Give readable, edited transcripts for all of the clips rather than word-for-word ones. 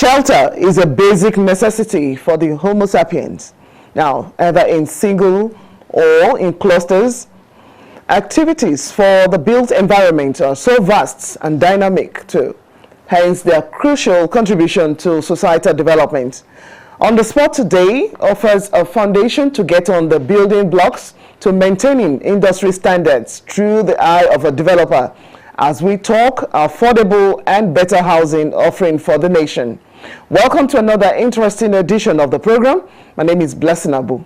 Shelter is a basic necessity for the Homo sapiens. Now, either in single or in clusters, activities for the built environment are so vast and dynamic too. Hence, their crucial contribution to societal development. On the Spot today offers a foundation to get on the building blocks to maintaining industry standards through the eye of a developer, as we talk affordable and better housing offering for the nation. Welcome to another interesting edition of the program. My name is Blessing Abu.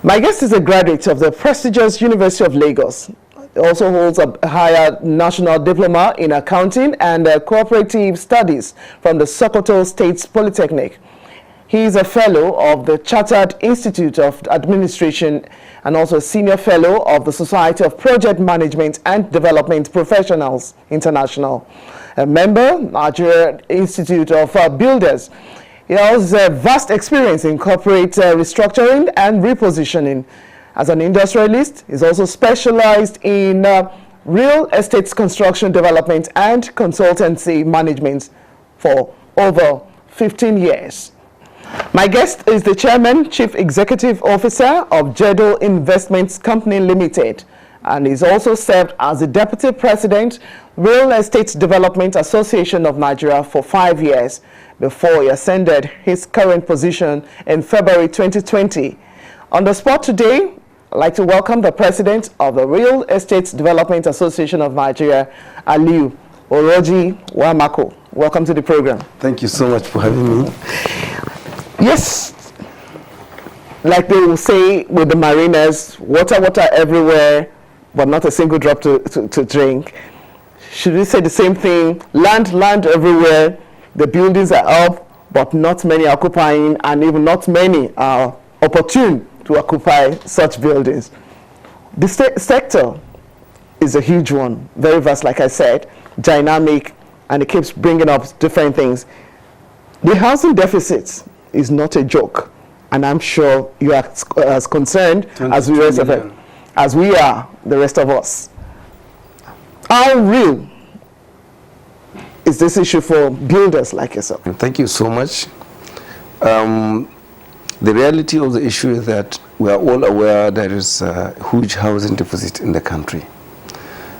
My guest is a graduate of the prestigious University of Lagos. He also holds a higher national diploma in accounting and cooperative studies from the Sokoto State Polytechnic. He is a fellow of the Chartered Institute of Administration and also a senior fellow of the Society of Project Management and Development Professionals International, a member, Nigerian Institute of Builders. He has a vast experience in corporate restructuring and repositioning. As an industrialist, he's also specialized in real estate construction development and consultancy management for over 15 years. My guest is the Chairman, Chief Executive Officer of Jedo Investments Company Limited, and he's also served as the Deputy President, Real Estate Development Association of Nigeria for 5 years, before he ascended his current position in February 2020. On the Spot today, I'd like to welcome the President of the Real Estate Development Association of Nigeria, Aliyu Wamakko. Welcome to the program. Thank you so much for having me. Yes, like they will say with the mariners, water everywhere, but not a single drop to drink. Should we say the same thing? Land everywhere, the buildings are up, but not many are occupying, and even not many are opportune to occupy such buildings. The sector is a huge one, very vast, like I said, dynamic, and it keeps bringing up different things. The housing deficit is not a joke, and I'm sure you are as concerned as we are, the rest of us. How real is this issue for builders like yourself? Thank you so much. The reality of the issue is that we are all aware there is a huge housing deficit in the country,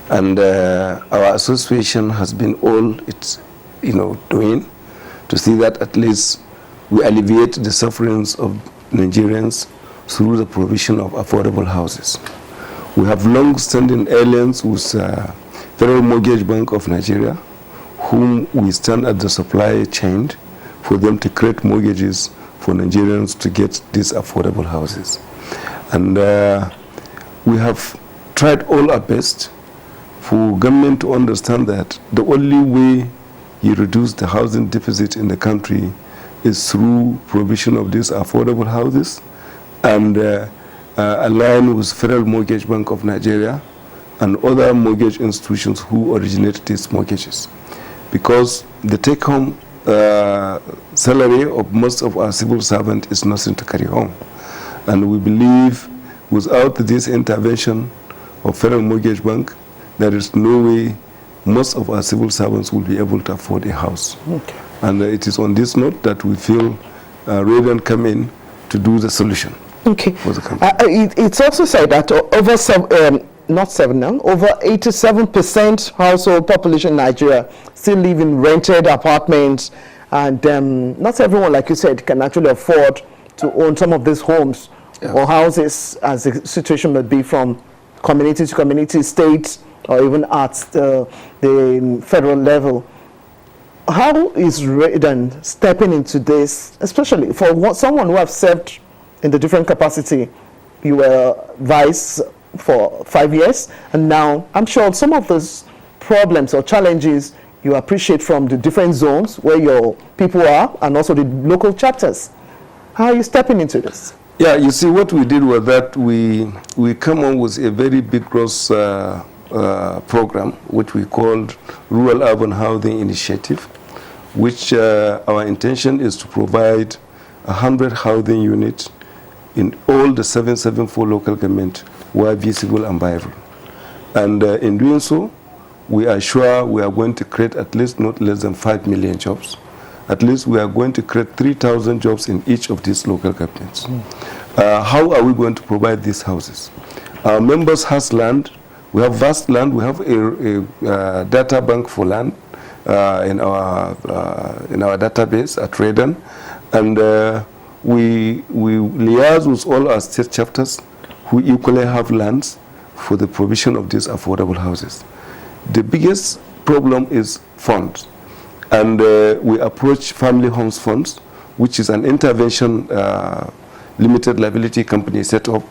and our association has been all it's doing to see that at least we alleviate the sufferings of Nigerians through the provision of affordable houses. We have long-standing alliance with Federal Mortgage Bank of Nigeria, whom we stand at the supply chain for them to create mortgages for Nigerians to get these affordable houses. And we have tried all our best for government to understand that the only way you reduce the housing deficit in the country is through provision of these affordable houses and align with Federal Mortgage Bank of Nigeria and other mortgage institutions who originate these mortgages. Because the take-home salary of most of our civil servants is nothing to carry home. And we believe without this intervention of Federal Mortgage Bank, there is no way most of our civil servants will be able to afford a house. Okay. And it is on this note that we feel Radiant come in to do the solution. Okay. For the country. It's also said that over 87% household population in Nigeria still live in rented apartments, and not everyone, like you said, can actually afford to own some of these homes or houses, as the situation may be, from community to community, state, or even at the federal level. How is Radiant stepping into this, especially for someone who have served in the different capacity? You were vice for 5 years, and now I'm sure some of those problems or challenges you appreciate from the different zones where your people are and also the local chapters. How are you stepping into this? Yeah, you see, what we did was that we come on with a very big gross program, which we called Rural Urban Housing Initiative, which our intention is to provide 100 housing units in all the 774 local governments were visible and viable. And in doing so, we are sure we are going to create at least not less than 5 million jobs. At least we are going to create 3,000 jobs in each of these local governments. How are we going to provide these houses? Our members has land. We have vast land. We have a data bank for land in our database at Redan, and we liaise with all our state chapters who equally have lands for the provision of these affordable houses. The biggest problem is funds, and we approach Family Homes Funds, which is an intervention limited liability company set up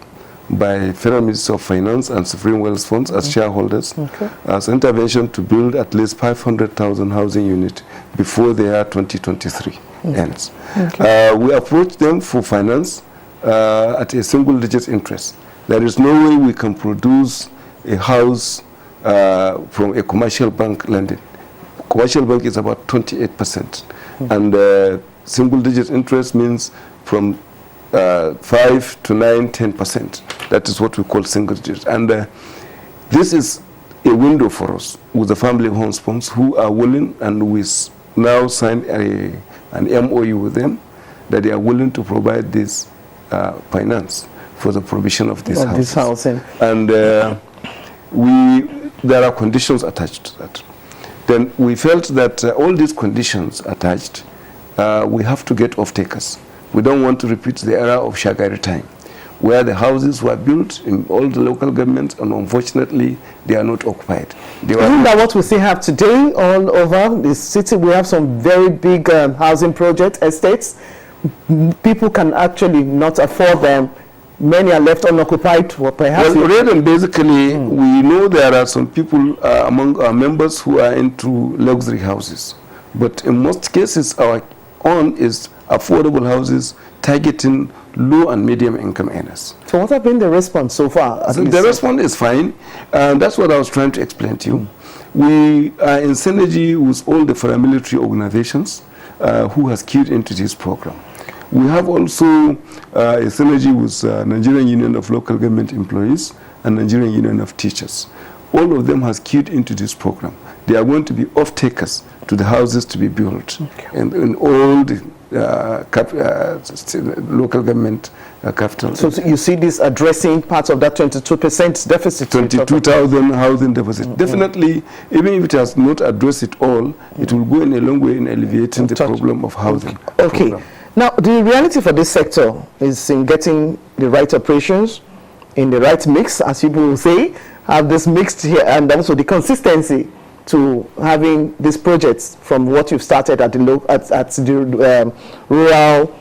by Federal Ministry of Finance and Sovereign Wealth Funds as shareholders, as intervention to build at least 500,000 housing units before the year 2023 ends. We approach them for finance at a single-digit interest. There is no way we can produce a house from a commercial bank lending. Commercial bank is about 28%, and single-digit interest means from 5 to 9, 10%. That is what we call single digit. And this is a window for us with the Family Homes Funds who are willing, and we now signed an MOU with them that they are willing to provide this finance for the provision of these houses. This housing. And there are conditions attached to that. Then we felt that all these conditions attached, we have to get off-takers. We don't want to repeat the era of Shagari time, where the houses were built in all the local governments, and unfortunately, they are not occupied. Isn't that what we still have today all over the city? We have some very big housing project estates. People can actually not afford them. Many are left unoccupied. Well, perhaps basically, we know there are some people among our members who are into luxury houses. But in most cases, our own is affordable houses targeting low and medium income earners. So what has been the response so far? So the response is fine, and that's what I was trying to explain to you. We are in synergy with all the paramilitary organizations who has keyed into this program. We have also a synergy with Nigerian Union of Local Government Employees and Nigerian Union of Teachers. All of them has keyed into this program. They are going to be off-takers to the houses to be built in all the local government capital. So you see this addressing part of that 22% deficit? 22,000 housing deficit. Definitely, even if it has not addressed it all, it will go in a long way in alleviating the problem of housing. Okay. Now, the reality for this sector is in getting the right operations, in the right mix, as people will say, have this mixed here, and also the consistency to having these projects from what you've started at the rural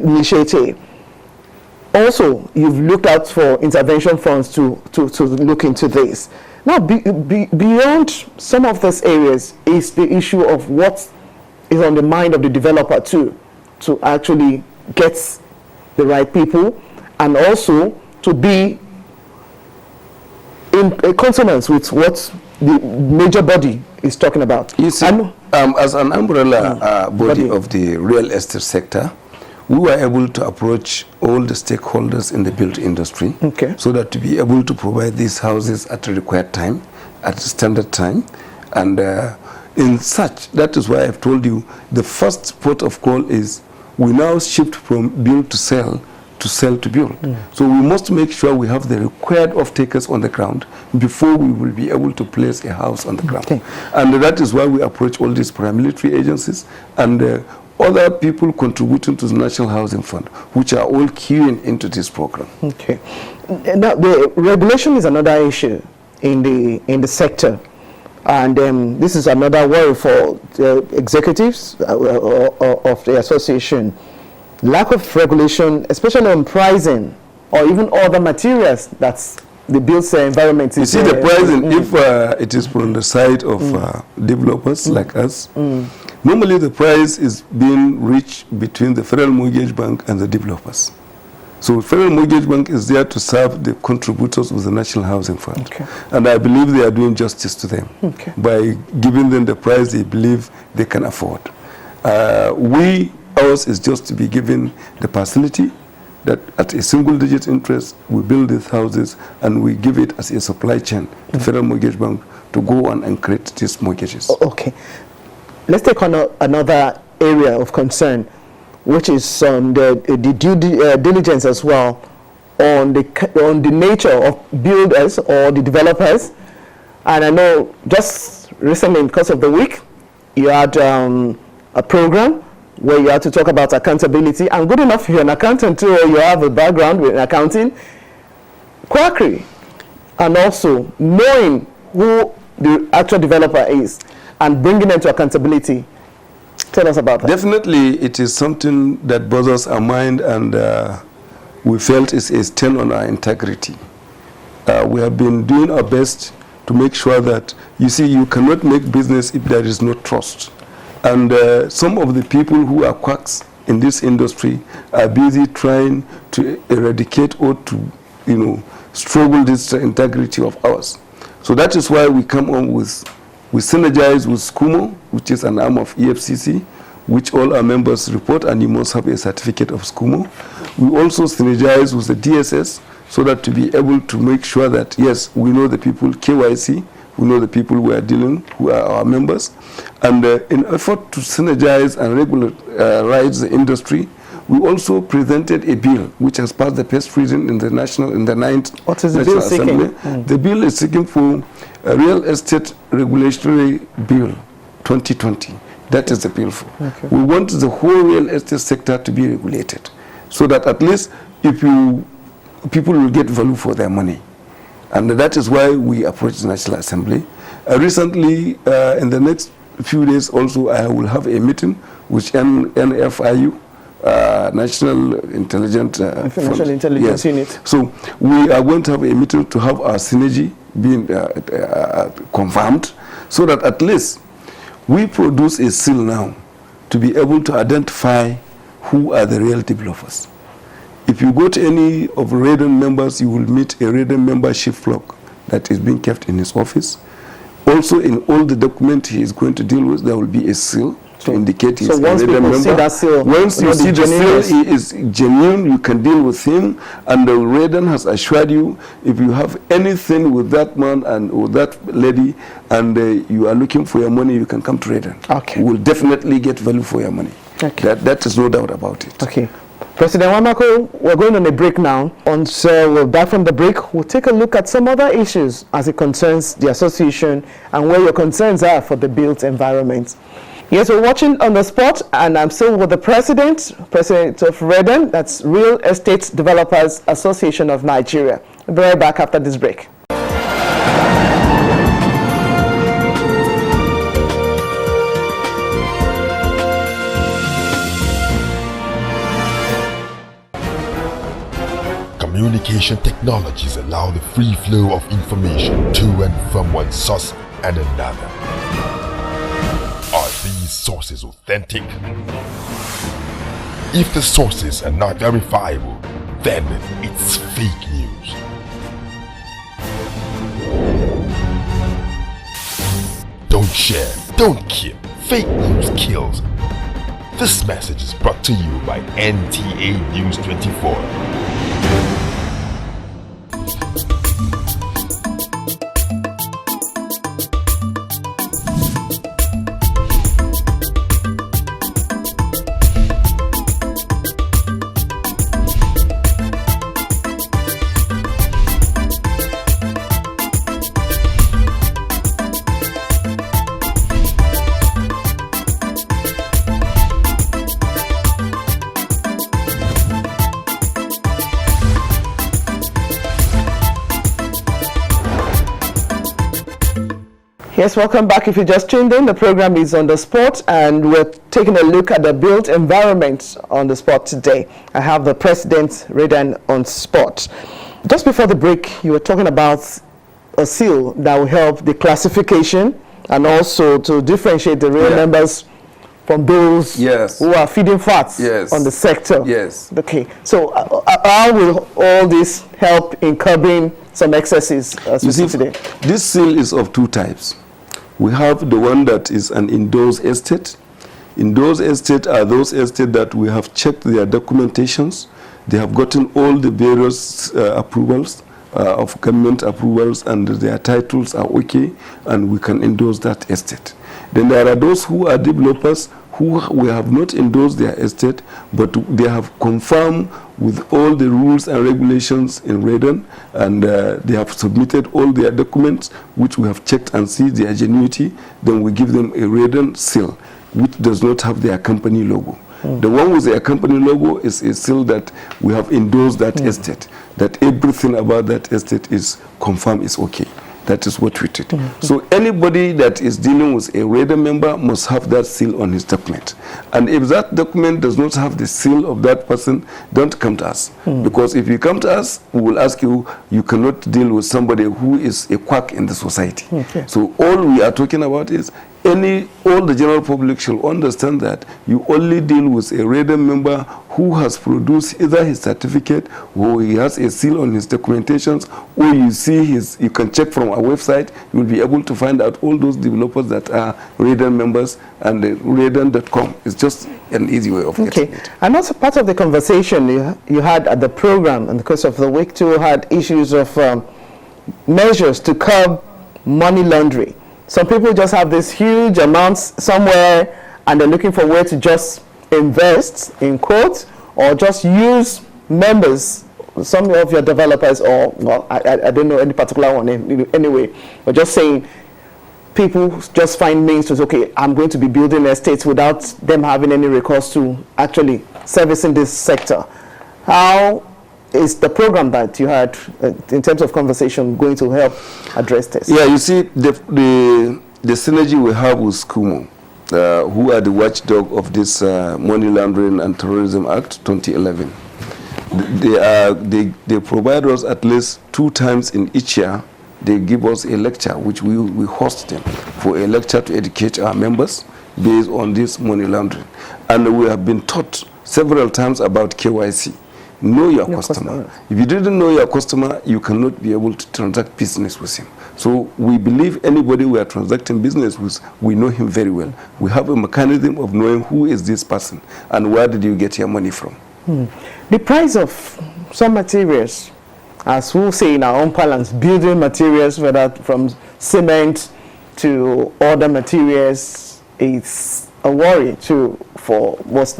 initiative. Also, you've looked out for intervention funds to look into this. Now, beyond some of these areas is the issue of what is on the mind of the developer too, to actually get the right people, and also to be in consonance with what the major body is talking about. You see, as an umbrella body of the real estate sector, we were able to approach all the stakeholders in the built industry, so that to be able to provide these houses at the required time, at the standard time, and in such, that is why I've told you, the first port of call is we now shift from build to sell to build. So we must make sure we have the required off-takers on the ground before we will be able to place a house on the ground. And that is why we approach all these paramilitary agencies and other people contributing to the National Housing Fund, which are all queuing into this program. Now, the regulation is another issue in the sector. And this is another worry for the executives of the association. Lack of regulation, especially on pricing or even other materials that's the built environment. You see, the pricing, if it is from the side of developers like us, normally the price is being reached between the Federal Mortgage Bank and the developers. So Federal Mortgage Bank is there to serve the contributors of the National Housing Fund. And I believe they are doing justice to them by giving them the price they believe they can afford. We Ours is just to be given the facility that at a single-digit interest, we build these houses and we give it as a supply chain to Federal Mortgage Bank to go on and create these mortgages. Okay. Let's take on another area of concern, which is the due diligence as well on the nature of builders or the developers. And I know just recently, because of the week, you had a program where you had to talk about accountability. And good enough, you're an accountant too, or you have a background with accounting, quackery, and also knowing who the actual developer is and bringing them to accountability. Tell us about that. Definitely, it is something that bothers our mind, and we felt is a stain on our integrity. We have been doing our best to make sure that, you see, you cannot make business if there is no trust. And some of the people who are quacks in this industry are busy trying to eradicate or to, struggle this integrity of ours. So that is why we come on we synergize with SCUMO, which is an arm of EFCC, which all our members report, and you must have a certificate of SCUMO. We also synergize with the DSS so that to be able to make sure that, yes, we know the people, KYC, we know the people we are dealing, who are our members. And in effort to synergize and regularize the industry, we also presented a bill which has passed the first reading in the 9th What is the National bill Assembly. seeking? The bill is seeking for a real estate regulatory bill 2020. That is the bill for. Okay. We want the whole real estate sector to be regulated, so that at least people will get value for their money. And that is why we approached the National Assembly. Recently, in the next few days also, I will have a meeting with NFIU, National Intelligence Financial Intelligence Unit. So we are going to have a meeting to have our synergy being confirmed, so that at least we produce a seal now to be able to identify who are the real developers. If you go to any of Raiden members, you will meet a Raiden membership log that is being kept in his office. Also, in all the documents he is going to deal with, there will be a seal to indicate he's a Raiden member. See that seal, once you see the seal, he is genuine, you can deal with him. And the Raiden has assured you, if you have anything with that man and with that lady, and you are looking for your money, you can come to Raiden. Okay. You will definitely get value for your money. Okay. That is no doubt about it. Okay. President Wamakko, we're going on a break now. So we're back from the break. We'll take a look at some other issues as it concerns the association and where your concerns are for the built environment. Yes, we're watching On the Spot, and I'm still with the president of Raiden, that's Real Estate Developers Association of Nigeria. We'll be right back after this break. Communication technologies allow the free flow of information to and from one source and another. Are these sources authentic? If the sources are not verifiable, then it's fake news. Don't share, don't kill. Fake news kills. This message is brought to you by NTA News 24. Yes, welcome back. If you just tuned in, the program is On the Spot, and we're taking a look at the built environment on the spot today. I have the president, Raiden, on spot. Just before the break, you were talking about a seal that will help the classification and also to differentiate the real members from those who are feeding fats on the sector. Yes. Okay. So how will all this help in curbing some excesses as we see today? This seal is of two types. We have the one that is an indoors estate. In those estates are those estates that we have checked their documentations. They have gotten all the various approvals of government approvals, and their titles are okay, and we can endorse that estate. Then there are those who are developers who we have not endorsed their estate, but they have confirmed with all the rules and regulations in Redden, and they have submitted all their documents, which we have checked and see their genuinity. Then we give them a Redden seal, which does not have their company logo. The one with their company logo is a seal that we have endorsed that estate, that everything about that estate is confirmed is okay. That is what we did. So anybody that is dealing with a Raider member must have that seal on his document. And if that document does not have the seal of that person, don't come to us. Because if you come to us, we will ask you, you cannot deal with somebody who is a quack in the society. So all we are talking about is all the general public should understand that you only deal with a Raider member who has produced either his certificate or he has a seal on his documentations, or you see you can check from our website, you will be able to find out all those developers that are Raider members, and Raider.com is just an easy way of getting it. And also part of the conversation you had at the program in the course of the week too had issues of measures to curb money laundering. Some people just have these huge amounts somewhere and they're looking for a way to just invest, in quotes, or just use members, some of your developers, or, well, I don't know any particular one anyway, but just saying people just find means to say, okay, I'm going to be building estates without them having any recourse to actually servicing this sector. How is the program that you had in terms of conversation going to help address this? Yeah, you see, the synergy we have with Kumo, who are the watchdog of this Money Laundering and Terrorism Act 2011. They provide us at least 2 times in each year. They give us a lecture, which we host them for a lecture to educate our members based on this money laundering. And we have been taught several times about KYC. Know your customer. If you didn't know your customer, you cannot be able to transact business with him. So we believe anybody we are transacting business with, we know him very well. We have a mechanism of knowing who is this person and where did you get your money from. The price of some materials, as we'll say in our own parlance, building materials, whether from cement to other materials, is a worry for most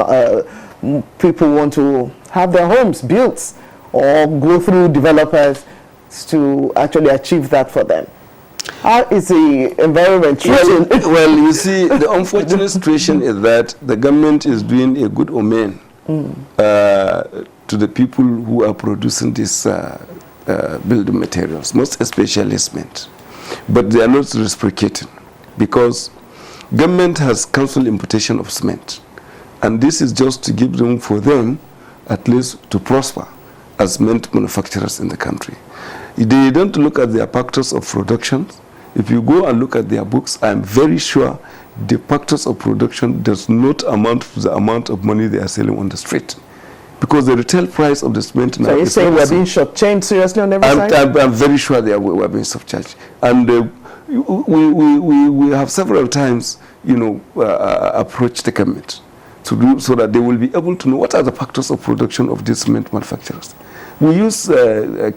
people who want to have their homes built or go through developers to actually achieve that for them. How is the environment treating? Well, you see, the unfortunate situation is that the government is doing a good omen to the people who are producing these building materials, most especially cement. But they are not reciprocating because government has cancelled importation of cement. And this is just to give room for them at least to prosper as cement manufacturers in the country. They don't look at their factors of production. If you go and look at their books, I'm very sure the factors of production does not amount to the amount of money they are selling on the street. Because the retail price of the cement now. So you're saying we're being short-changed seriously on every side? I'm very sure we're being short-changed. And we have several times, approached the government to do so that they will be able to know what are the factors of production of these cement manufacturers. We use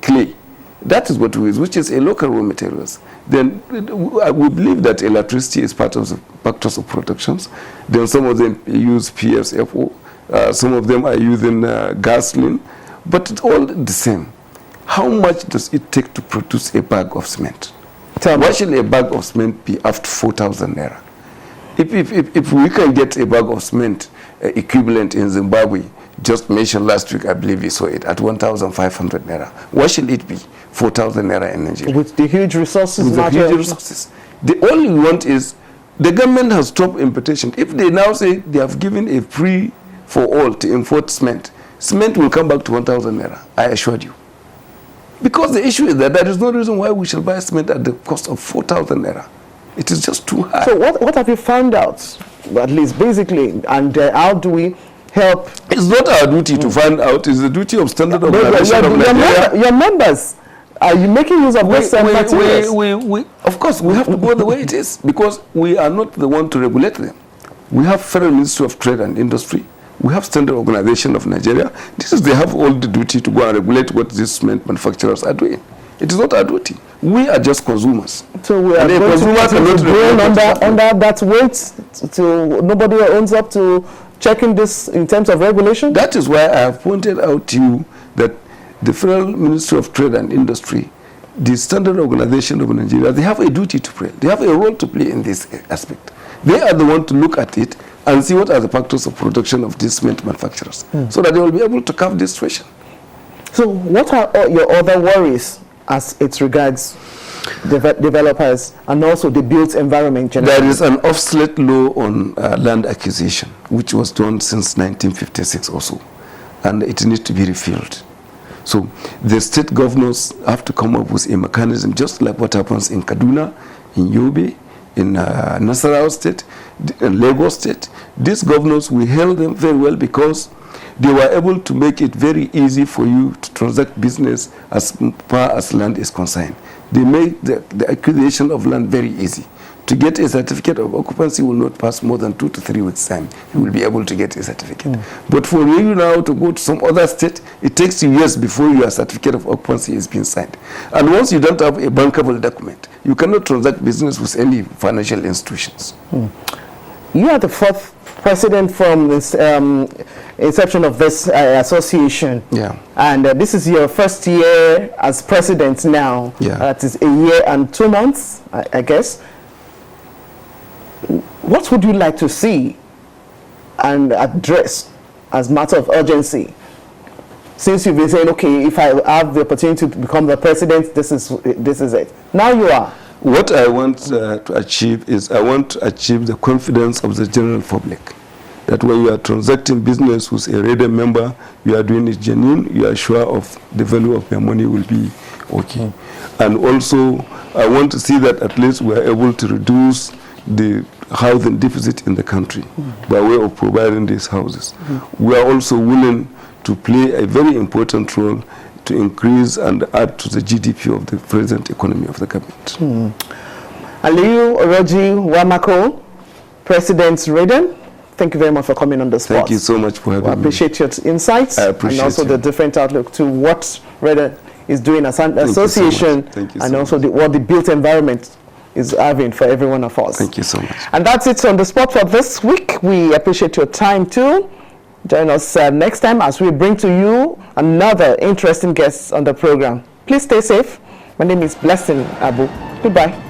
clay. That is what we use, which is a local raw materials. Then we believe that electricity is part of the factors of productions. Then some of them use PSFO. Some of them are using gasoline. But it's all the same. How much does it take to produce a bag of cement? Why should a bag of cement be after 4,000 naira? If we can get a bag of cement equivalent in Zimbabwe, just mentioned last week, I believe we saw it, at 1,500 naira. Why should it be 4,000 naira in Nigeria? With the huge resources. With the huge resources. The only we want is, the government has stopped importation. If they now say they have given a free for all to import cement, cement will come back to 1,000 naira, I assure you. Because the issue is that there is no reason why we should buy cement at the cost of 4,000 naira. It is just too high. So what have you found out, at least basically, and how do we help? It's not our duty to find out. It's the duty of Standard Organization of Nigeria. Your members, are you making use of this materials? Of course, we have to go the way it is because we are not the one to regulate them. We have Federal Ministry of Trade and Industry. We have Standard Organization of Nigeria. They have all the duty to go and regulate what these cement manufacturers are doing. It is not our duty. We are just consumers. So we are going to drain under that weight to nobody owns up to checking this in terms of regulation? That is why I have pointed out to you that the Federal Ministry of Trade and Industry, the Standard Organization of Nigeria, they have a duty to play. They have a role to play in this aspect. They are the one to look at it and see what are the factors of production of these cement manufacturers, so that they will be able to curb this situation. So what are your other worries as it regards developers and also the built environment generally? There is an obsolete law on land acquisition, which was done since 1956 or so, and it needs to be refilled. So the state governors have to come up with a mechanism, just like what happens in Kaduna, in Yobe, in Nasarawa State, in Lagos State. These governors, we held them very well because they were able to make it very easy for you to transact business as far as land is concerned. They made the acquisition of land very easy. To get a certificate of occupancy will not pass more than 2 to 3 weeks' time. You will be able to get a certificate. But for you now to go to some other state, it takes you years before your certificate of occupancy is being signed. And once you don't have a bankable document, you cannot transact business with any financial institutions. You are the fourth president from this inception of this association. Yeah. And this is your first year as president now. Yeah. That is a year and 2 months, I guess. What would you like to see and address as matter of urgency? Since you've been saying, okay, if I have the opportunity to become the president, this is it. Now you are. What I want to achieve is I want to achieve the confidence of the general public. That when you are transacting business with a REDA member, you are doing it genuine, you are sure of the value of your money will be okay. And also, I want to see that at least we are able to reduce the housing deficit in the country by way of providing these houses. We are also willing to play a very important role to increase and add to the GDP of the present economy of the government. Aliyu Wamakko, President Raden, thank you very much for coming on the spot. Thank you so much for having me. I appreciate your insights. I appreciate and also the different outlook to what Raden is doing as an association, Thank you and so also much. what the built environment is having for every one of us. Thank you so much. And that's it on the spot for this week. We appreciate your time too. Join us next time as we bring to you another interesting guest on the program. Please stay safe. My name is Blessing Abu. Goodbye.